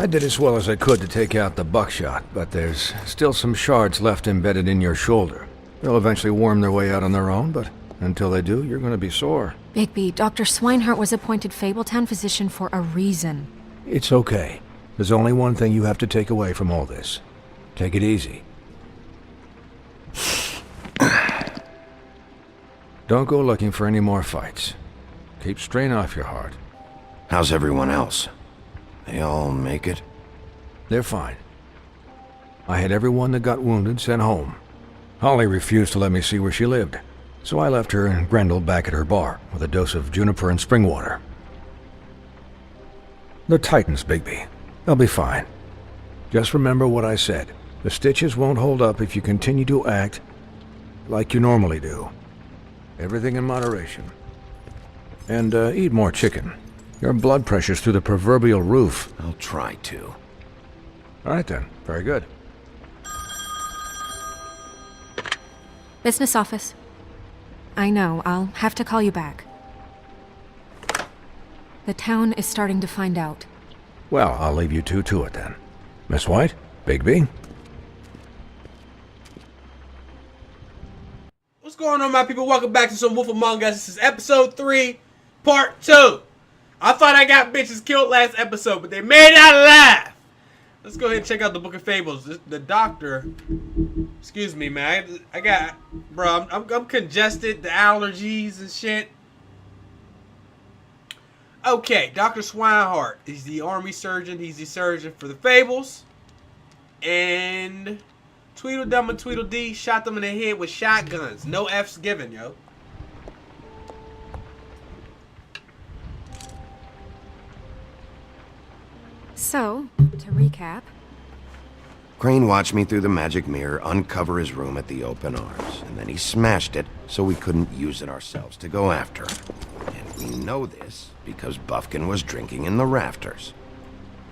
I did as well as I could to take out the buckshot, but there's still some shards left embedded in your shoulder. They'll eventually worm their way out on their own, but until they do, you're going to be sore. Bigby, Dr. Swinehart was appointed Fabletown physician for a reason. It's okay. There's only one thing you have to take away from all this. Take it easy. Don't go looking for any more fights. Keep strain off your heart. How's everyone else? They all make it? They're fine. I had everyone that got wounded sent home. Holly refused to let me see where she lived, so I left her and Grendel back at her bar with a dose of juniper and spring water. They're Titans, Bigby. They'll be fine. Just remember what I said. The stitches won't hold up if you continue to act like you normally do. Everything in moderation. And eat more chicken. Your blood pressure's through the proverbial roof. I'll try to. All right then. Very good. Business office. I know, I'll have to call you back. The town is starting to find out. Well, I'll leave you two to it then. Miss White? Bigby? What's going on, my people? Welcome back to some Wolf Among Us. This is episode 3, part 2. I thought I got bitches killed last episode, but they made it out alive. Let's go ahead and check out the Book of Fables. The doctor, excuse me, man. I got, bro, I'm congested, the allergies and shit. Okay, Dr. Swinehart. He's the army surgeon. He's the surgeon for the Fables. And Tweedledum and Tweedledee shot them in the head with shotguns. No F's given, yo. So, to recap... Crane watched me through the magic mirror uncover his room at the open arms, and then he smashed it so we couldn't use it ourselves to go after him. And we know this because Buffkin was drinking in the rafters.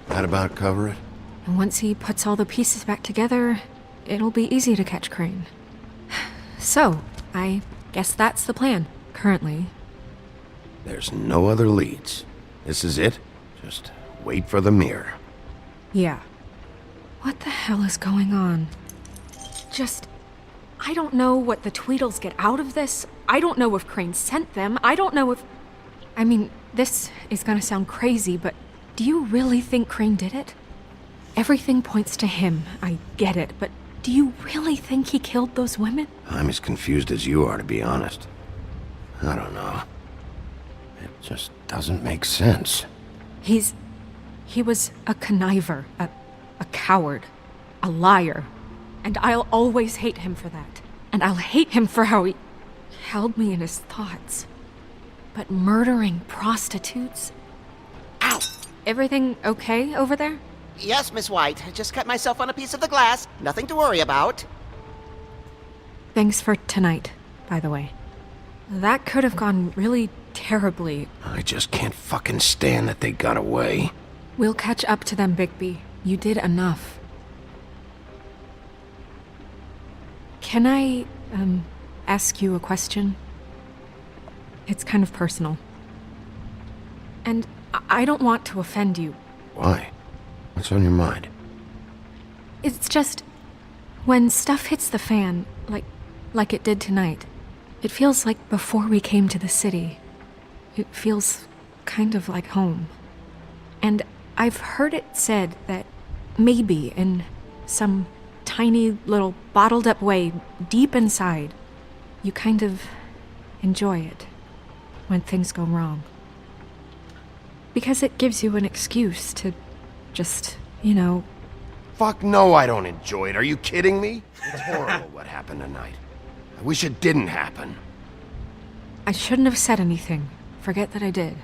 That about cover it? And once he puts all the pieces back together, it'll be easy to catch Crane. So, I guess that's the plan, currently. There's no other leads. This is it. Just wait for the mirror. Yeah. What the hell is going on? I don't know what the Tweedles get out of this. I don't know if Crane sent them. I don't know if... I mean, this is gonna sound crazy, but do you really think Crane did it? Everything points to him. I get it, but do you really think he killed those women? I'm as confused as you are, to be honest. I don't know. It just doesn't make sense. He was a conniver, a coward, a liar. And I'll always hate him for that. And I'll hate him for how he held me in his thoughts. But murdering prostitutes? Ow! Everything okay over there? Yes, Miss White. I just cut myself on a piece of the glass. Nothing to worry about. Thanks for tonight, by the way. That could have gone really terribly. I just can't fucking stand that they got away. We'll catch up to them, Bigby. You did enough. Can I, ask you a question? It's kind of personal. And I don't want to offend you. Why? What's on your mind? It's just... when stuff hits the fan, like it did tonight, it feels like before we came to the city. It feels kind of like home. And I've heard it said that maybe in some tiny little bottled up way deep inside, you kind of enjoy it when things go wrong. Because it gives you an excuse to just, you know... Fuck no, I don't enjoy it. Are you kidding me? It's horrible what happened tonight. I wish it didn't happen. I shouldn't have said anything. Forget that I did.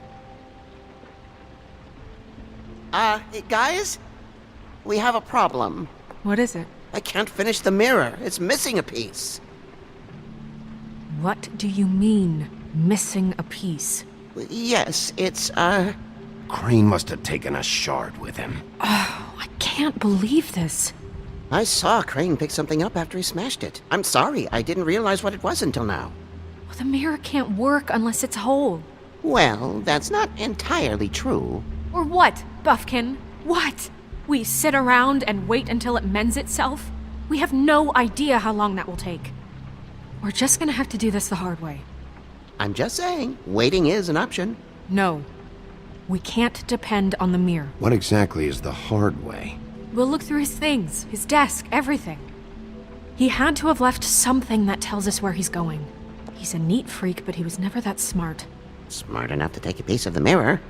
Hey, guys? We have a problem. What is it? I can't finish the mirror. It's missing a piece. What do you mean, missing a piece? Yes, it's, Crane must have taken a shard with him. Oh, I can't believe this. I saw Crane pick something up after he smashed it. I'm sorry, I didn't realize what it was until now. Well, the mirror can't work unless it's whole. Well, that's not entirely true. Or what, Buffkin? What? We sit around and wait until it mends itself? We have no idea how long that will take. We're just gonna have to do this the hard way. I'm just saying, waiting is an option. No. We can't depend on the mirror. What exactly is the hard way? We'll look through his things, his desk, everything. He had to have left something that tells us where he's going. He's a neat freak, but he was never that smart. Smart enough to take a piece of the mirror.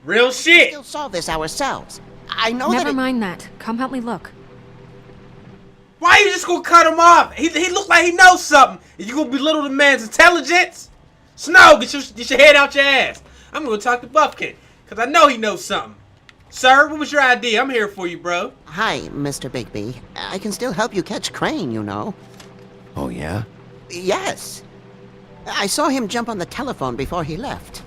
Real shit. We'll solve this ourselves. I know Never that. mind that. Come help me look. Why you just gonna cut him off? He look like he knows something. And you gonna belittle the man's intelligence? Snow, get your head out your ass. I'm gonna talk to Buffkin, cause I know he knows something. Sir, what was your idea? I'm here for you, bro. Hi, Mr. Bigby. I can still help you catch Crane, you know. Oh, yeah? Yes. I saw him jump on the telephone before he left.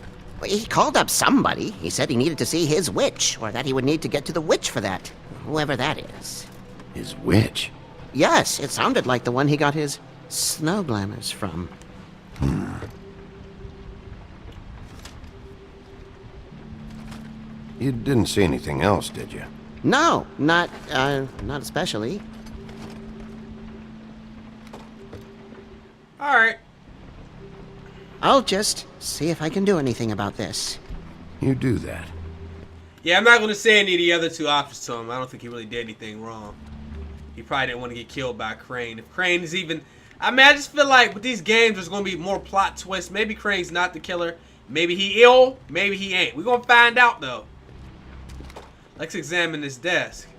He called up somebody. He said he needed to see his witch, or that he would need to get to the witch for that. Whoever that is. His witch? Yes, it sounded like the one he got his snow glamours from. You didn't see anything else, did you? No, not especially. Alright. I'll just see if I can do anything about this. You do that. Yeah, I'm not gonna say any of the other two options to him. I don't think he really did anything wrong. He probably didn't want to get killed by Crane. If Crane is even... I mean, I just feel like with these games, there's gonna be more plot twists. Maybe Crane's not the killer. Maybe he ill. Maybe he ain't. We're gonna find out, though. Let's examine this desk.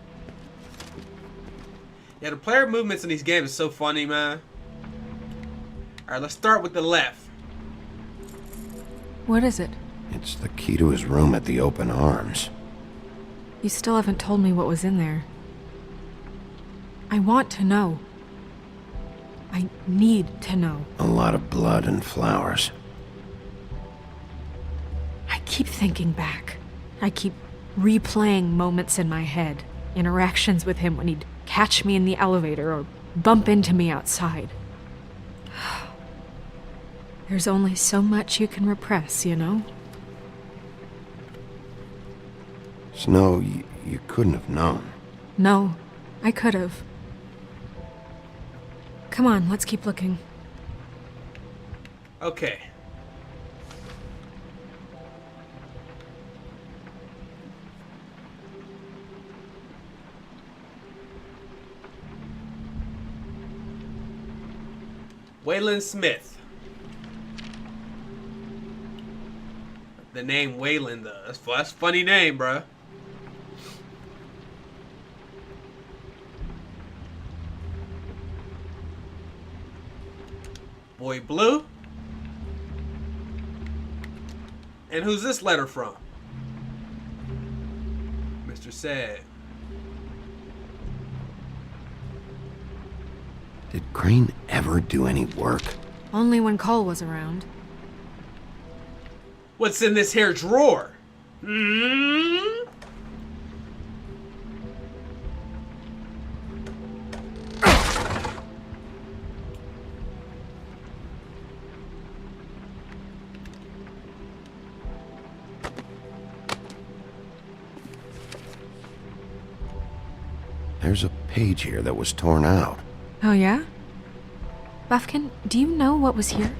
Yeah, the player movements in these games is so funny, man. Alright, let's start with the left. What is it? It's the key to his room at the Open Arms. You still haven't told me what was in there. I want to know. I need to know. A lot of blood and flowers. I keep thinking back. I keep replaying moments in my head. Interactions with him when he'd catch me in the elevator or bump into me outside. There's only so much you can repress, you know? Snow, you couldn't have known. No, I could have. Come on, let's keep looking. Okay. Waylon Smith. The name Waylon, that's a funny name, bruh. Boy Blue. And who's this letter from? Mr. Sad. Did Crane ever do any work? Only when Cole was around. What's in this here drawer? Hmm? There's a page here that was torn out. Oh, yeah? Buffkin, do you know what was here?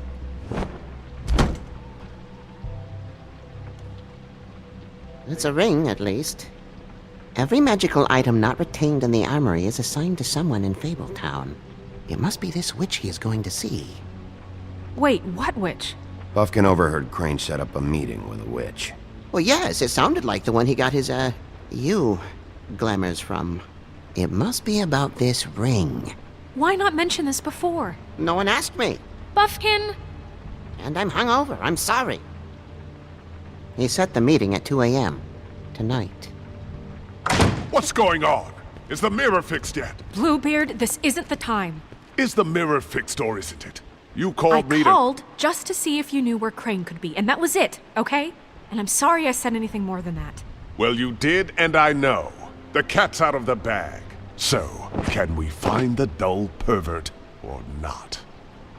It's a ring, at least. Every magical item not retained in the armory is assigned to someone in Fabletown. It must be this witch he is going to see. Wait, what witch? Buffkin overheard Crane set up a meeting with a witch. Well, yes, it sounded like the one he got his, glamours from. It must be about this ring. Why not mention this before? No one asked me. Buffkin! And I'm hungover. I'm sorry. He set the meeting at 2 a.m. tonight. What's going on? Is the mirror fixed yet? Bluebeard, this isn't the time. Is the mirror fixed or isn't it? You I called me to... called just to see if you knew where Crane could be, and that was it, okay? And I'm sorry I said anything more than that. Well, you did, and I know. The cat's out of the bag. So, can we find the dull pervert or not?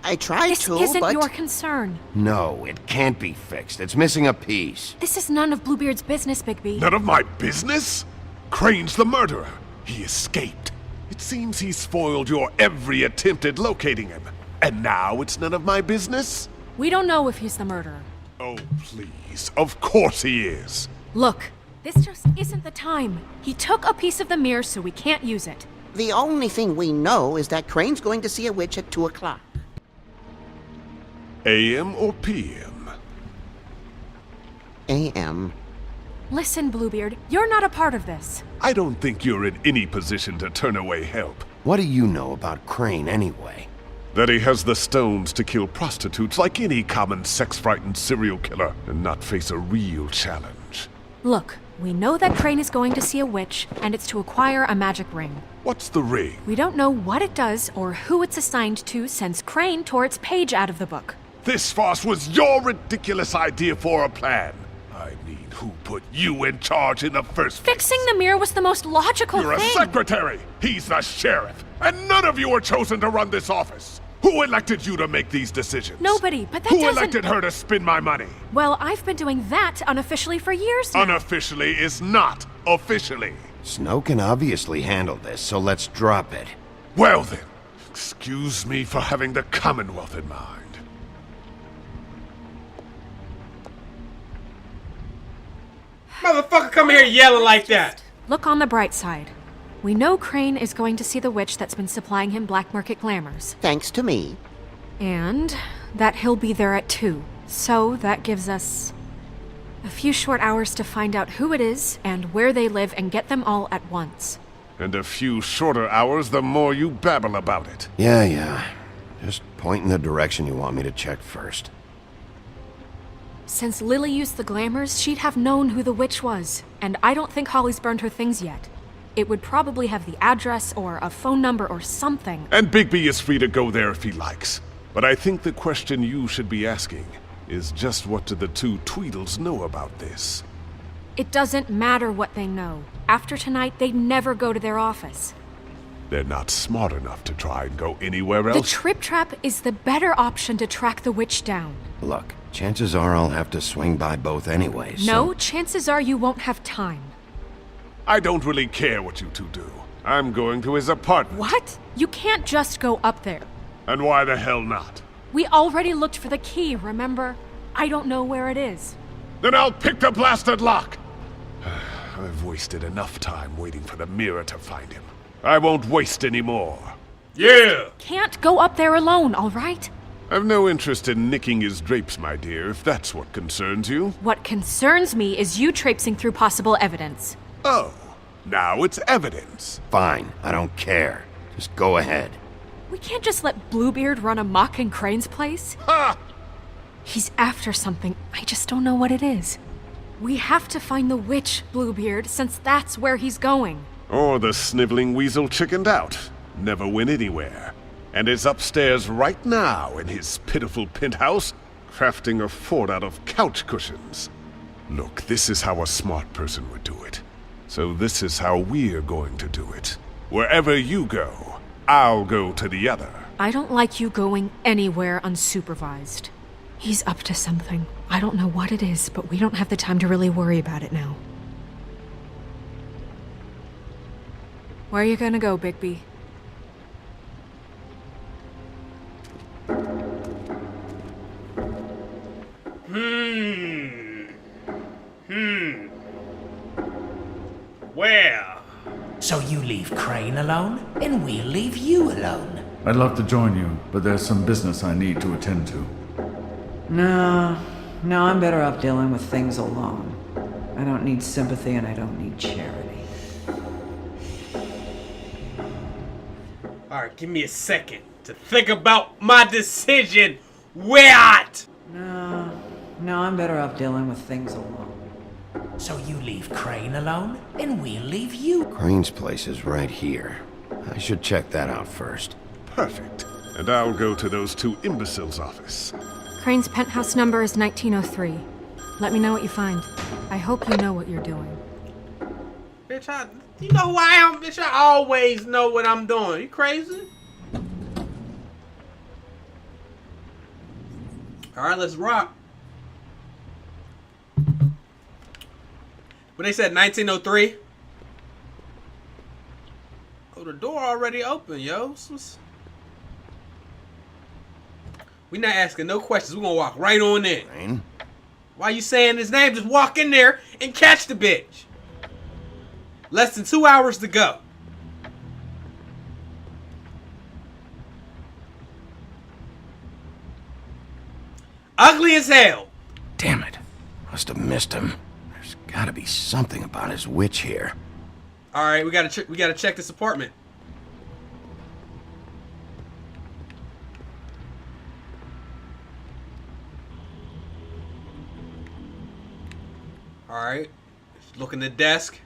I tried This to, isn't but... your concern. No, it can't be fixed. It's missing a piece. This is none of Bluebeard's business, Bigby. None of my business? Crane's the murderer. He escaped. It seems he's foiled your every attempt at locating him. And now it's none of my business? We don't know if he's the murderer. Oh, please. Of course he is. Look, this just isn't the time. He took a piece of the mirror, so we can't use it. The only thing we know is that Crane's going to see a witch at 2 o'clock. AM or PM? A.M. Listen, Bluebeard, you're not a part of this. I don't think you're in any position to turn away help. What do you know about Crane anyway? That he has the stones to kill prostitutes like any common sex-frightened serial killer and not face a real challenge. Look, we know that Crane is going to see a witch, and it's to acquire a magic ring. What's the ring? We don't know what it does or who it's assigned to since Crane tore its page out of the book. This farce was your ridiculous idea for a plan. I mean, who put you in charge in the first place? Fixing the mirror was the most logical You're a thing. secretary! He's the sheriff! And none of you are chosen to run this office! Who elected you to make these decisions? Nobody, but that Who doesn't... elected her to spend my money? Well, I've been doing that unofficially for years now. Unofficially is not officially. Snow can obviously handle this, so let's drop it. Well then, excuse me for having the Commonwealth in mind. Motherfucker come here yelling like that. Look on the bright side. We know Crane is going to see the witch that's been supplying him black market glamours. Thanks to me. And that he'll be there at 2. So that gives us a few short hours to find out who it is and where they live and get them all at once. And a few shorter hours the more you babble about it. Yeah. Just point in the direction you want me to check first. Since Lily used the glamours, she'd have known who the witch was. And I don't think Holly's burned her things yet. It would probably have the address or a phone number or something. And Bigby is free to go there if he likes. But I think the question you should be asking is just what do the two Tweedles know about this? It doesn't matter what they know. After tonight, they'd never go to their office. They're not smart enough to try and go anywhere The else. Trip Trap is the better option to track the witch down. Look, chances are I'll have to swing by both anyway, so... No, chances are you won't have time. I don't really care what you two do. I'm going to his apartment. What? You can't just go up there. And why the hell not? We already looked for the key, remember? I don't know where it is. Then I'll pick the blasted lock! I've wasted enough time waiting for the mirror to find him. I won't waste any more. Yeah. Can't go up there alone, all right? I've no interest in nicking his drapes, my dear, if that's what concerns you. What concerns me is you traipsing through possible evidence. Oh, now it's evidence. Fine, I don't care. Just go ahead. We can't just let Bluebeard run amok in Crane's place. Ha! He's after something. I just don't know what it is. We have to find the witch, Bluebeard, since that's where he's going. Or the sniveling weasel chickened out. Never went anywhere. And is upstairs right now in his pitiful penthouse, crafting a fort out of couch cushions. Look, this is how a smart person would do it. So this is how we're going to do it. Wherever you go, I'll go to the other. I don't like you going anywhere unsupervised. He's up to something. I don't know what it is, but we don't have the time to really worry about it now. Where are you gonna go, Bigby? Well. So you leave Crane alone, and we'll leave you alone. I'd love to join you, but there's some business I need to attend to. No, I'm better off dealing with things alone. I don't need sympathy and I don't need charity. Alright, give me a second to think about my decision. What? No, I'm better off dealing with things alone. So you leave Crane alone, and we'll leave you. Crane's place is right here. I should check that out first. Perfect. And I'll go to those two imbeciles' office. Crane's penthouse number is 1903. Let me know what you find. I hope you know what you're doing. Bitch, you know who I am? Bitch, I always know what I'm doing. You crazy? Alright, let's rock. But they said 1903? the door already open, yo. We not asking no questions. We're gonna walk right on in. Crane? Why you saying his name? Just walk in there and catch the bitch. Less than 2 hours to go. Ugly as hell. Damn it. Must have missed him. There's gotta be something about his witch here. All right, we gotta check this apartment. All right, look in the desk.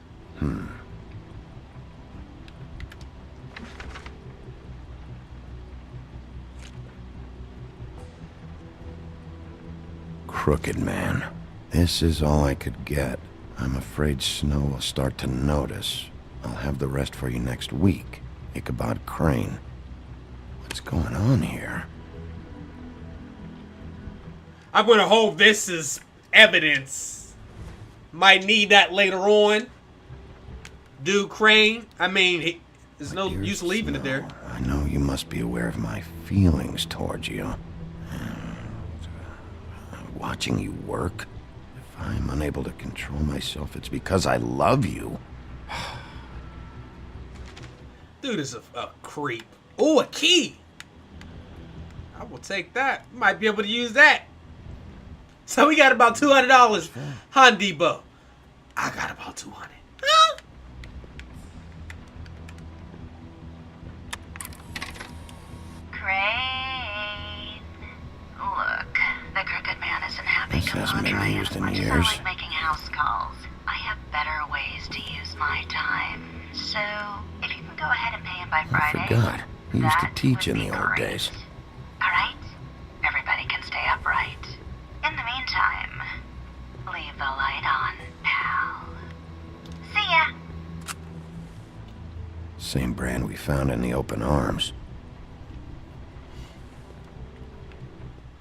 Crooked man. This is all I could get. I'm afraid Snow will start to notice. I'll have the rest for you next week. Ichabod Crane. What's going on here? I'm gonna hold this as evidence. Might need that later on. Dude Crane. I mean, there's no Dear use leaving it there. Snow, I know you must be aware of my feelings towards you. Watching you work. If I'm unable to control myself, it's because I love you. Dude is a creep. Oh, a key. I will take that. Might be able to use that. So we got about $200. Han Debo. I got about 200. Huh? Crane. Look, the crooked man isn't happy This to hasn't been laundry used as in much as years. I like making house calls. I have better ways to use my time. So, if you can go ahead and pay him by Friday, forgot. He used to that teach would in be the old great. days. Alright? Everybody can stay upright. In the meantime, leave the light on, pal. See ya! Same brand we found in the open arms.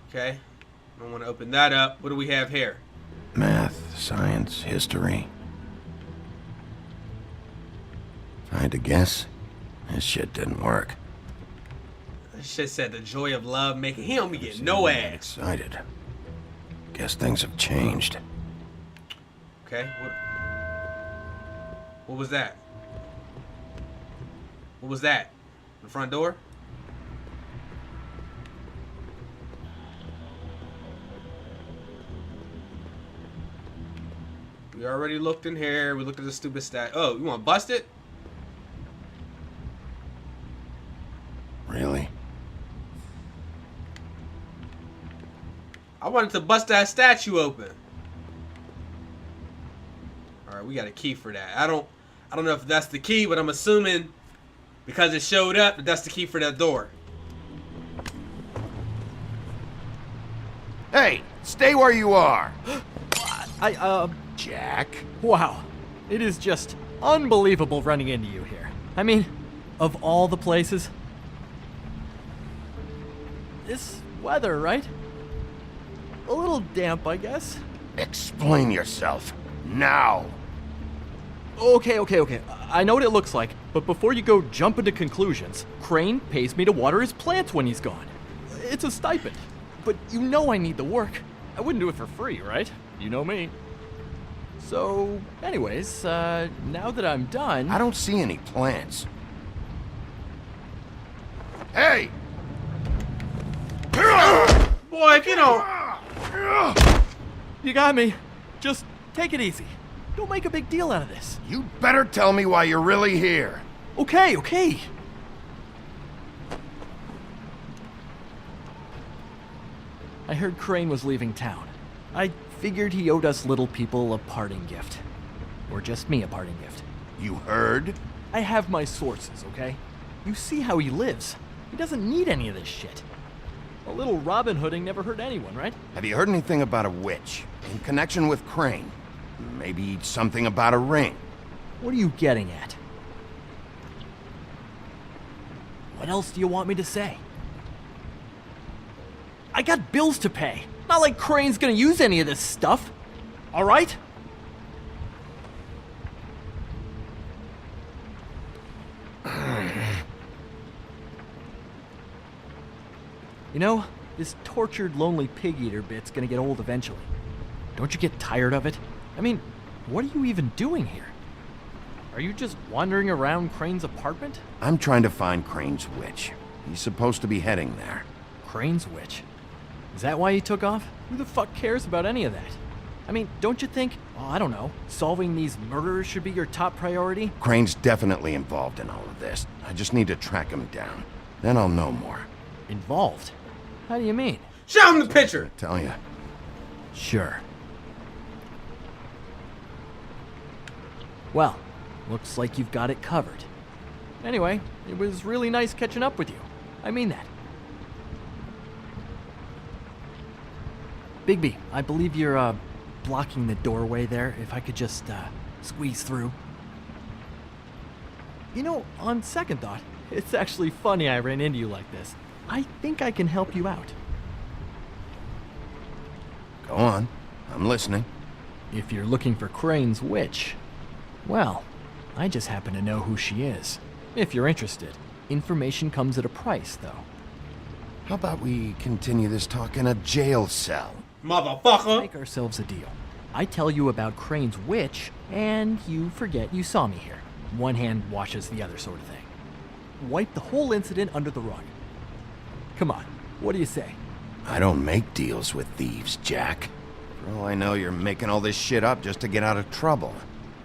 Okay. I want to open that up. What do we have here? Math, science, history. If I had to guess, this shit didn't work. That shit said the joy of love making. He don't be getting no ass. Excited. Guess things have changed. Okay. What was that? What was that? The front door? We already looked in here. We looked at the stupid stat. Oh, you want to bust it? Really? I wanted to bust that statue open. All right, we got a key for that. I don't know if that's the key, but I'm assuming because it showed up that that's the key for that door. Hey, stay where you are. Jack. Wow. It is just unbelievable running into you here. I mean, of all the places. This weather, right? A little damp, I guess. Explain yourself. Now. Okay. I know what it looks like, but before you go jumping to conclusions, Crane pays me to water his plants when he's gone. It's a stipend. But you know I need the work. I wouldn't do it for free, right? You know me. So, anyways, now that I'm done... I don't see any plants. Hey! Boy, if you don't... You got me. Just take it easy. Don't make a big deal out of this. You better tell me why you're really here. Okay. I heard Crane was leaving town. I figured he owed us little people a parting gift. Or just me a parting gift. You heard? I have my sources, okay? You see how he lives. He doesn't need any of this shit. A little Robin Hooding never hurt anyone, right? Have you heard anything about a witch? In connection with Crane? Maybe something about a ring? What are you getting at? What else do you want me to say? I got bills to pay. Not like Crane's gonna use any of this stuff. All right? You know, this tortured, lonely pig-eater bit's gonna get old eventually. Don't you get tired of it? I mean, what are you even doing here? Are you just wandering around Crane's apartment? I'm trying to find Crane's witch. He's supposed to be heading there. Crane's witch? Is that why he took off? Who the fuck cares about any of that? I mean, don't you think, I don't know, solving these murders should be your top priority? Crane's definitely involved in all of this. I just need to track him down. Then I'll know more. Involved? How do you mean? Show him the picture. Tell ya. Sure. Well, looks like you've got it covered. Anyway, it was really nice catching up with you. I mean that. Bigby, I believe you're, blocking the doorway there. If I could just, squeeze through. You know, on second thought, it's actually funny I ran into you like this. I think I can help you out. Go on. I'm listening. If you're looking for Crane's witch, well, I just happen to know who she is. If you're interested. Information comes at a price, though. How about we continue this talk in a jail cell? Motherfucker. Make ourselves a deal. I tell you about Crane's witch, and you forget you saw me here. One hand washes the other sort of thing. Wipe the whole incident under the rug. Come on, what do you say? I don't make deals with thieves, Jack. For all I know, you're making all this shit up just to get out of trouble.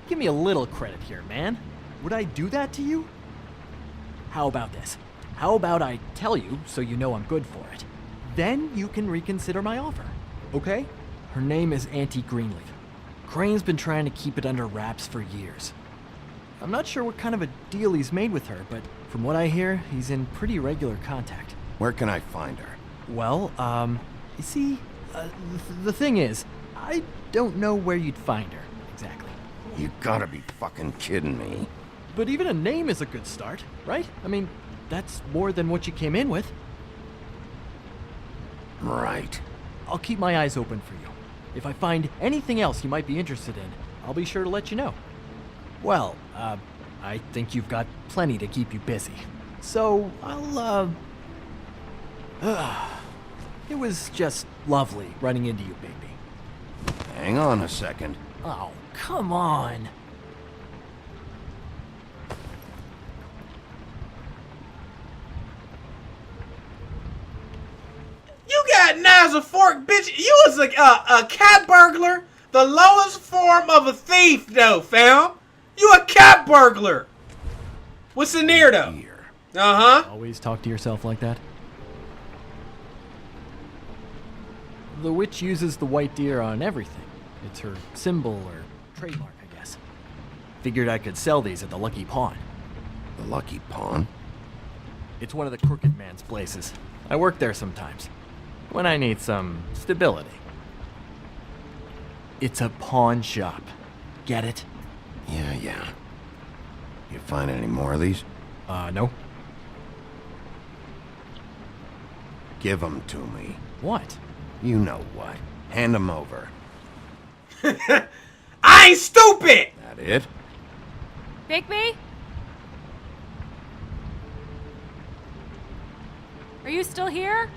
Give me a little credit here, man. Would I do that to you? How about this? How about I tell you so you know I'm good for it? Then you can reconsider my offer, okay? Her name is Auntie Greenleaf. Crane's been trying to keep it under wraps for years. I'm not sure what kind of a deal he's made with her, but from what I hear, he's in pretty regular contact. Where can I find her? Well, you see, the thing is, I don't know where you'd find her, exactly. You gotta be fucking kidding me. But even a name is a good start, right? I mean, that's more than what you came in with. Right. I'll keep my eyes open for you. If I find anything else you might be interested in, I'll be sure to let you know. Well, I think you've got plenty to keep you busy. So, it was just lovely running into you, baby. Hang on a second. Oh, come on. You got knives and fork, bitch. You was a cat burglar. The lowest form of a thief, though, fam. You a cat burglar. What's the near, though? Here. Uh-huh. Always talk to yourself like that? The witch uses the white deer on everything. It's her symbol or trademark, I guess. Figured I could sell these at the Lucky Pawn. The Lucky Pawn? It's one of the crooked man's places. I work there sometimes. When I need some stability. It's a pawn shop. Get it? Yeah. You find any more of these? No. Give them to me. What? You know what. Hand them over. I ain't stupid! That it? Bigby? Are you still here?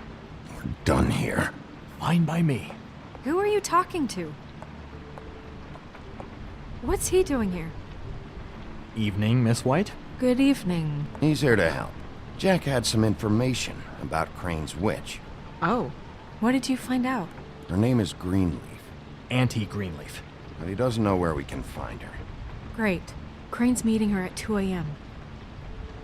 We're done here. Fine by me. Who are you talking to? What's he doing here? Evening, Miss White. Good evening. He's here to help. Jack had some information about Crane's witch. Oh, what did you find out? Her name is Greenleaf, Auntie Greenleaf. but he doesn't know where we can find her. Great. Crane's meeting her at 2 a.m.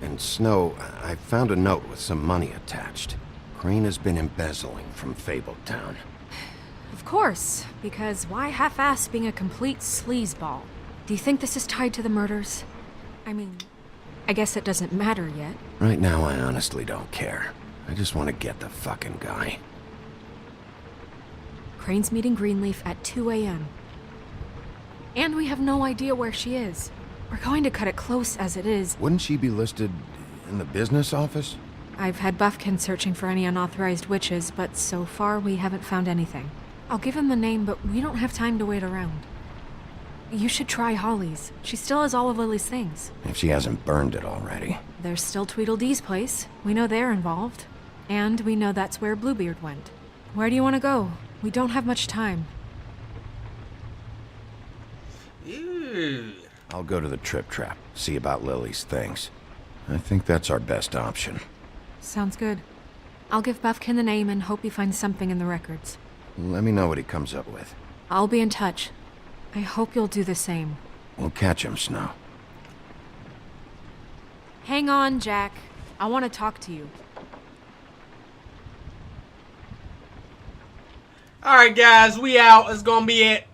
And Snow, I found a note with some money attached. Crane has been embezzling from Fabletown. Of course, because why half-ass being a complete sleazeball? Do you think this is tied to the murders? I mean, I guess it doesn't matter yet. Right now, I honestly don't care. I just want to get the fucking guy. Crane's meeting Greenleaf at 2 a.m. And we have no idea where she is. We're going to cut it close as it is. Wouldn't she be listed in the business office? I've had Buffkin searching for any unauthorized witches, but so far we haven't found anything. I'll give him the name, but we don't have time to wait around. You should try Holly's. She still has all of Lily's things. If she hasn't burned it already. There's still Tweedledee's place. We know they're involved. And we know that's where Bluebeard went. Where do you want to go? We don't have much time. Ew. I'll go to the Trip Trap, see about Lily's things. I think that's our best option. Sounds good. I'll give Buffkin the name and hope he finds something in the records. Let me know what he comes up with. I'll be in touch. I hope you'll do the same. We'll catch him, Snow. Hang on, Jack. I want to talk to you. Alright guys, we out. It's gonna be it.